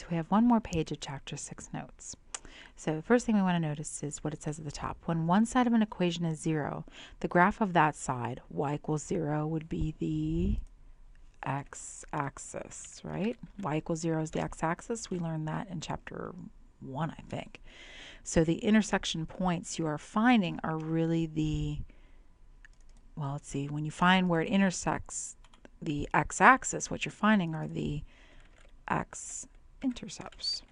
so we have one more page of Chapter 6 notes. So the first thing we want to notice is what it says at the top. When one side of an equation is 0, the graph of that side, y equals 0, would be the x-axis, right? Y equals 0 is the x-axis. We learned that in Chapter 1, I think. So the intersection points you are finding are really the, well, let's see, when you find where it intersects the x-axis, what you're finding are the x-intercepts.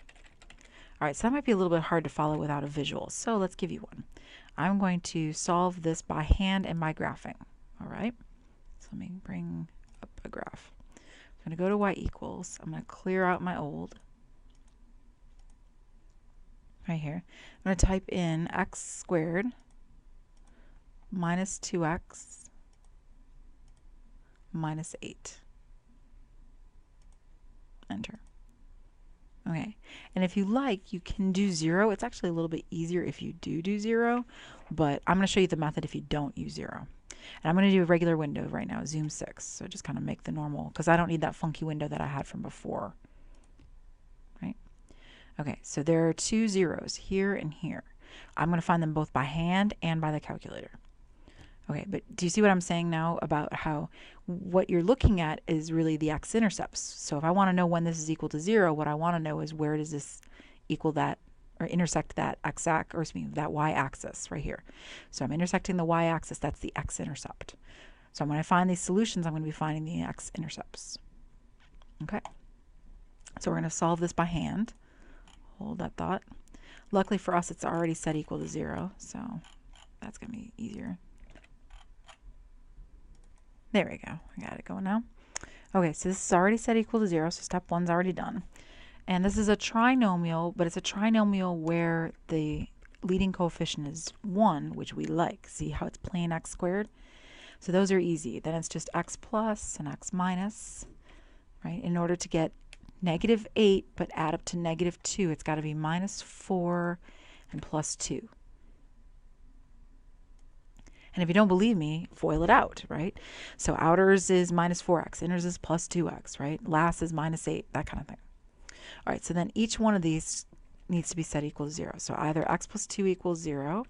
All right, so that might be a little bit hard to follow without a visual, so let's give you one. I'm going to solve this by hand and by graphing. All right, so let me bring up a graph. I'm going to go to y equals. I'm going to clear out my old. Right here. I'm going to type in x squared minus 2x minus 8. Enter. Okay, and if you like, you can do 0. It's actually a little bit easier if you do 0, but I'm going to show you the method if you don't use 0. And I'm going to do a regular window right now, zoom 6. So just kind of make the normal, because I don't need that funky window that I had from before. Right? Okay, so there are 2 zeros here and here. I'm going to find them both by hand and by the calculator. Okay, but do you see what I'm saying now about how what you're looking at is really the x-intercepts? So if I want to know when this is equal to 0, what I want to know is where does this equal that or intersect that x-axis, or excuse me, that y-axis right here. So I'm intersecting the y-axis, that's the x-intercept. So when I find these solutions, I'm going to be finding the x-intercepts. Okay, so we're going to solve this by hand. Hold that thought. Luckily for us, it's already set equal to 0, so that's going to be easier. There we go. I got it going now. Okay, so this is already set equal to 0, so step 1's already done. And this is a trinomial, but it's a trinomial where the leading coefficient is 1, which we like. See how it's plain x squared? So those are easy. Then it's just x plus and x minus, right? In order to get negative 8, but add up to negative 2, it's got to be minus 4 and plus 2. And if you don't believe me, FOIL it out, right? So outers is minus 4x, inners is plus 2x, right? Last is minus 8, that kind of thing. All right, so then each one of these needs to be set equal to 0. So either x plus 2 equals 0,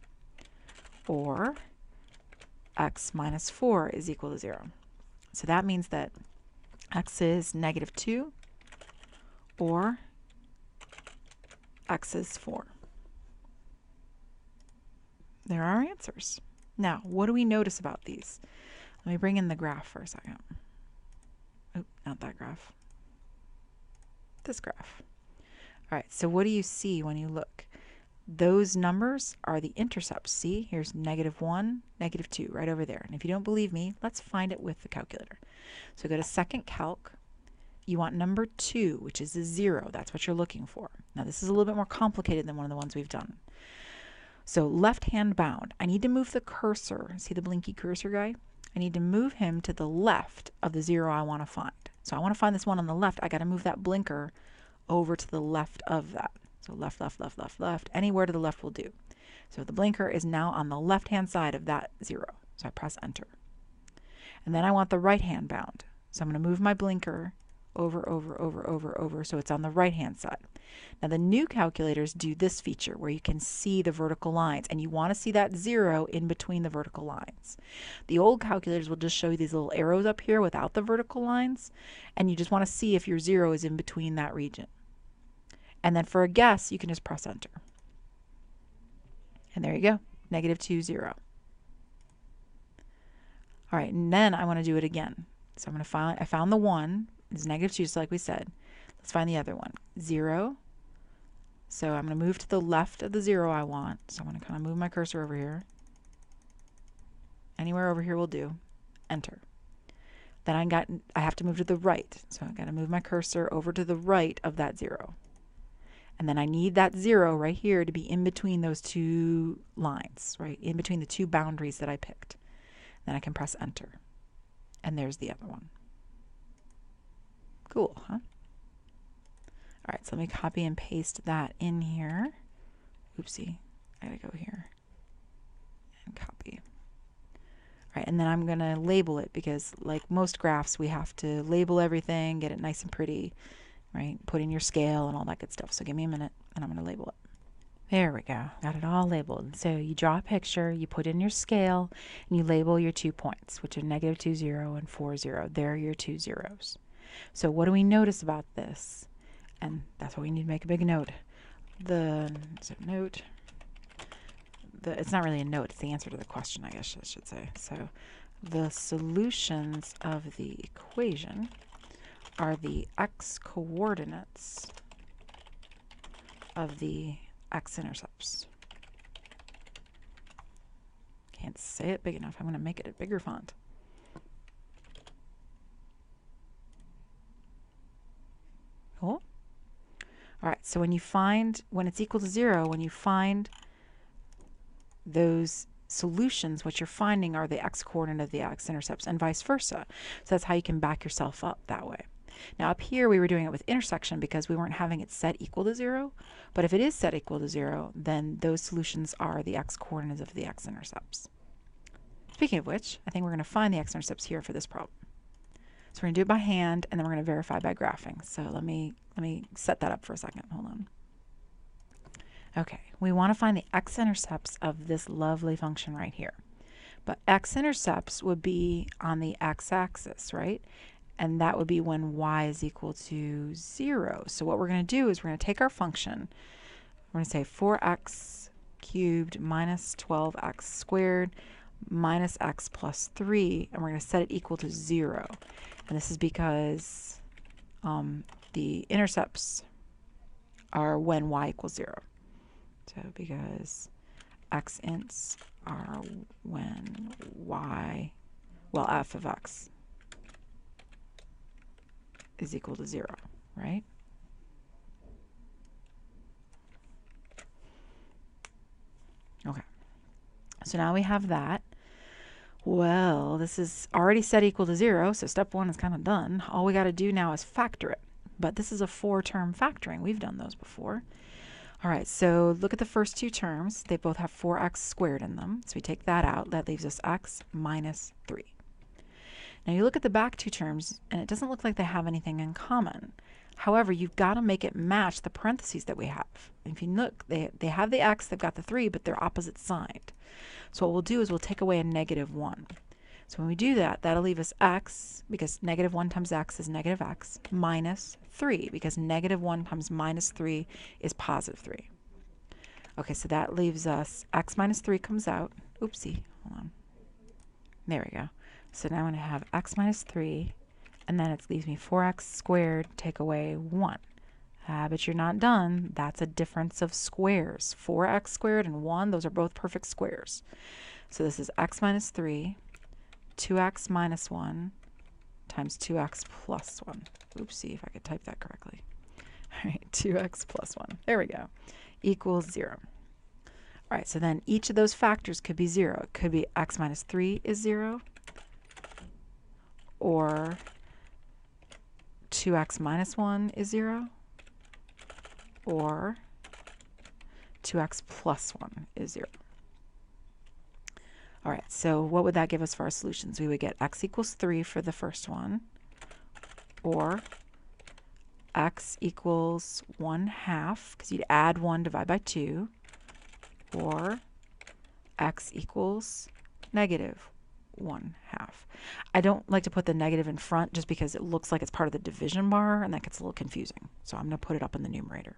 or x minus 4 is equal to 0. So that means that x is negative 2, or x is 4. There are our answers. Now, what do we notice about these? Let me bring in the graph for a second. Oh, not that graph. This graph. All right, so what do you see when you look? Those numbers are the intercepts. See, here's negative 1, negative 2, right over there. And if you don't believe me, let's find it with the calculator. So go to second calc. You want number 2, which is a 0. That's what you're looking for. Now, this is a little bit more complicated than one of the ones we've done. So left hand bound, I need to move the cursor. See the blinky cursor guy? I need to move him to the left of the 0 I want to find. So I want to find this one on the left. I got to move that blinker over to the left of that. So left, left, left, left, left. Anywhere to the left will do. So the blinker is now on the left hand side of that 0. So I press enter. And then I want the right hand bound. So I'm going to move my blinker over, so it's on the right hand side. Now the new calculators do this feature where you can see the vertical lines, and you want to see that 0 in between the vertical lines. The old calculators will just show you these little arrows up here without the vertical lines, and you just want to see if your 0 is in between that region. And then for a guess, you can just press enter. And there you go, negative 2, 0. All right, and then I want to do it again. So I'm going to find, I found the 1. It's negative 2, just like we said. Let's find the other one. 0. So I'm going to move to the left of the 0 I want. So I'm going to kind of move my cursor over here. Anywhere over here will do. Enter. Then I have to move to the right. So I've got to move my cursor over to the right of that 0. And then I need that 0 right here to be in between those two lines, right? In between the two boundaries that I picked. Then I can press enter. And there's the other one. Cool, huh? All right, so let me copy and paste that in here. Oopsie, I gotta go here and copy. All right, and then I'm gonna label it because like most graphs, we have to label everything, get it nice and pretty, right? Put in your scale and all that good stuff. So give me a minute and I'm going to label it. There we go. Got it all labeled. So you draw a picture, you put in your scale, and you label your 2 points, which are -2, 0 and 4, 0. They're your 2 zeros. So what do we notice about this? And that's why we need to make a big note. It's not really a note, it's the answer to the question, I guess I should say. So the solutions of the equation are the x-coordinates of the x-intercepts. Can't say it big enough. I'm going to make it a bigger font. Cool. All right, so when it's equal to 0, when you find those solutions, what you're finding are the x-coordinate of the x-intercepts and vice versa. So that's how you can back yourself up that way. Now up here we were doing it with intersection because we weren't having it set equal to 0. But if it is set equal to 0, then those solutions are the x-coordinates of the x-intercepts. Speaking of which, I think we're going to find the x-intercepts here for this problem. So we're going to do it by hand, and then we're going to verify by graphing. So let me set that up for a second. Hold on. Okay, we want to find the x-intercepts of this lovely function right here. But x-intercepts would be on the x-axis, right? And that would be when y is equal to 0. So what we're going to do is we're going to take our function. We're going to say 4x cubed minus 12x squared minus x plus 3, and we're going to set it equal to 0. And this is because the intercepts are when y equals 0. So because x-ints are when y, well, f of x is equal to 0, right? Okay. So now we have that. Well, this is already set equal to 0, so step 1 is kind of done. All we got to do now is factor it. But this is a 4-term factoring. We've done those before. All right, so look at the first 2 terms. They both have 4x squared in them. So we take that out. That leaves us x minus 3. Now you look at the back 2 terms, and it doesn't look like they have anything in common. However, you've got to make it match the parentheses that we have. If you look, they have the x, they've got the 3, but they're opposite side. So what we'll do is we'll take away a -1. So when we do that, that'll leave us x, because -1 times x is negative x, minus 3, because -1 times minus 3 is positive 3. Okay, so that leaves us x minus 3 comes out. Oopsie, hold on. There we go. So now I'm going to have x minus 3, and then it leaves me 4x squared, take away 1. But you're not done. That's a difference of squares. 4x squared and 1, those are both perfect squares. So this is x minus 3, 2x minus 1, times 2x plus 1. Oopsie, if I could type that correctly. All right, 2x plus 1. There we go. Equals 0. All right, so then each of those factors could be 0. It could be x minus 3 is 0, or 2x minus 1 is 0, or 2x plus 1 is 0. All right, so what would that give us for our solutions? We would get x equals 3 for the first one, or x equals 1/2, because you'd add 1, divide by 2, or x equals -1/2. I don't like to put the negative in front just because it looks like it's part of the division bar, and that gets a little confusing. So I'm going to put it up in the numerator.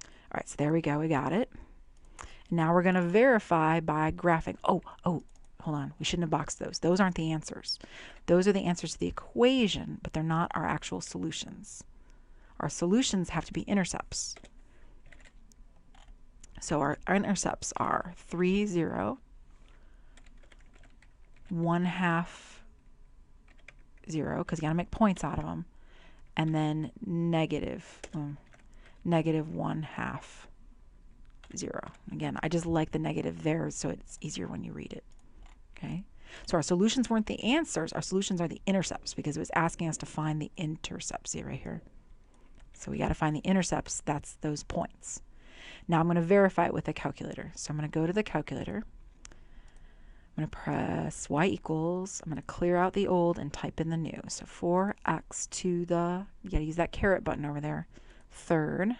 All right, so there we go. We got it. Now we're going to verify by graphing. Oh, hold on. We shouldn't have boxed those. Those aren't the answers. Those are the answers to the equation, but they're not our actual solutions. Our solutions have to be intercepts. So our intercepts are 3, 0, 1/2, 0, because you got to make points out of them, and then -1/2, 0. Again, I just like the negative there so it's easier when you read it. Okay, so our solutions weren't the answers. Our solutions are the intercepts because it was asking us to find the intercepts. See right here. So we got to find the intercepts. That's those points. Now I'm going to verify it with a calculator. So I'm going to go to the calculator. I'm going to press y equals. I'm going to clear out the old and type in the new. So 4x to the, you got to use that caret button over there, third.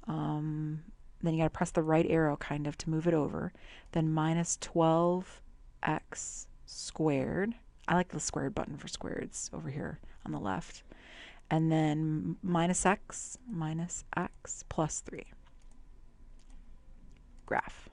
Then you got to press the right arrow kind of to move it over. Then minus 12x squared. I like the squared button for squareds over here on the left. And then minus x plus 3. Graph.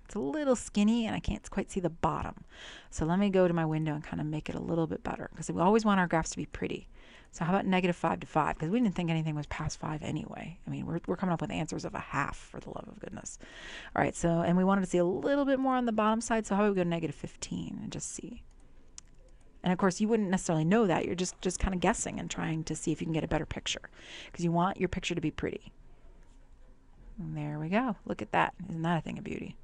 It's a little skinny and I can't quite see the bottom. So let me go to my window and kind of make it a little bit better, because we always want our graphs to be pretty. So how about -5 to 5? Because we didn't think anything was past 5 anyway. I mean, we're coming up with answers of a half, for the love of goodness. All right, so, and we wanted to see a little bit more on the bottom side, so how about we go to -15 and just see. And of course, you wouldn't necessarily know that. You're just kind of guessing and trying to see if you can get a better picture, because you want your picture to be pretty. And there we go. Look at that. Isn't that a thing of beauty?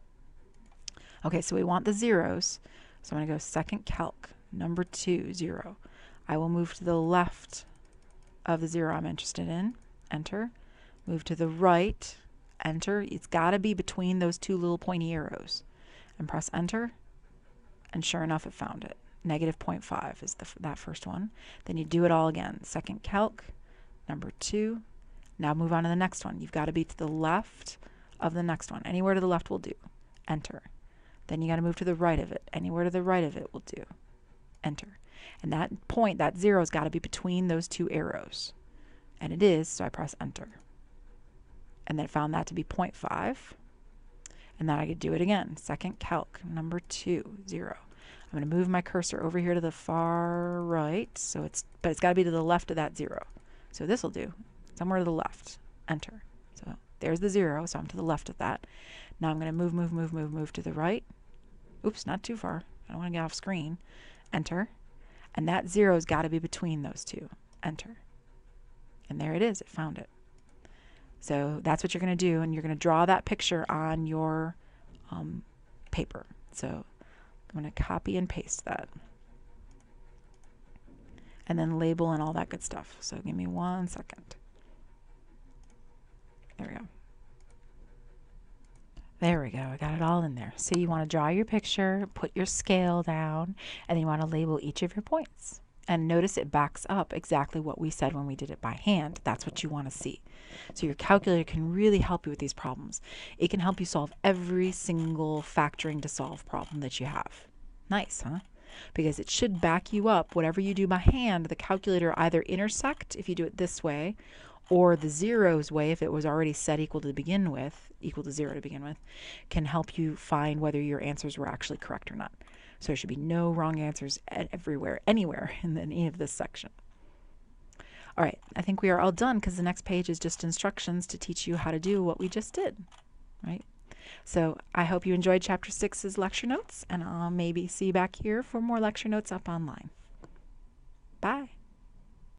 Okay, so we want the zeros. So I'm going to go second calc, number 2, 0. I will move to the left of the 0 I'm interested in. Enter. Move to the right. Enter. It's got to be between those two little pointy arrows. And press enter. And sure enough, it found it. -0.5 is that first one. Then you do it all again. Second calc, number 2. Now move on to the next one. You've got to be to the left of the next one. Anywhere to the left will do. Enter. Then you got to move to the right of it. Anywhere to the right of it will do. Enter. And that point, that 0's got to be between those two arrows. And it is, so I press enter. And then found that to be 0.5. And then I could do it again. Second calc, number 2, 0. I'm going to move my cursor over here to the far right. But it's got to be to the left of that 0. So this will do. Somewhere to the left. Enter. So there's the 0, so I'm to the left of that. Now I'm going to move to the right. Oops, not too far. I don't want to get off screen. Enter. And that 0's got to be between those two. Enter. And there it is. It found it. So that's what you're going to do, and you're going to draw that picture on your paper. So I'm going to copy and paste that. And then label and all that good stuff. So give me 1 second. There we go. There we go. I got it all in there. So you want to draw your picture, put your scale down, and then you want to label each of your points. And notice it backs up exactly what we said when we did it by hand. That's what you want to see. So your calculator can really help you with these problems. It can help you solve every single factoring to solve problem that you have. Nice, huh? Because it should back you up. Whatever you do by hand, the calculator either intersect if you do it this way, or the zeros way, if it was already set equal to 0 to begin with, can help you find whether your answers were actually correct or not. So there should be no wrong answers anywhere in any of this section. All right, I think we are all done, because the next page is just instructions to teach you how to do what we just did, right? So I hope you enjoyed Chapter 6's lecture notes, and I'll maybe see you back here for more lecture notes up online. Bye.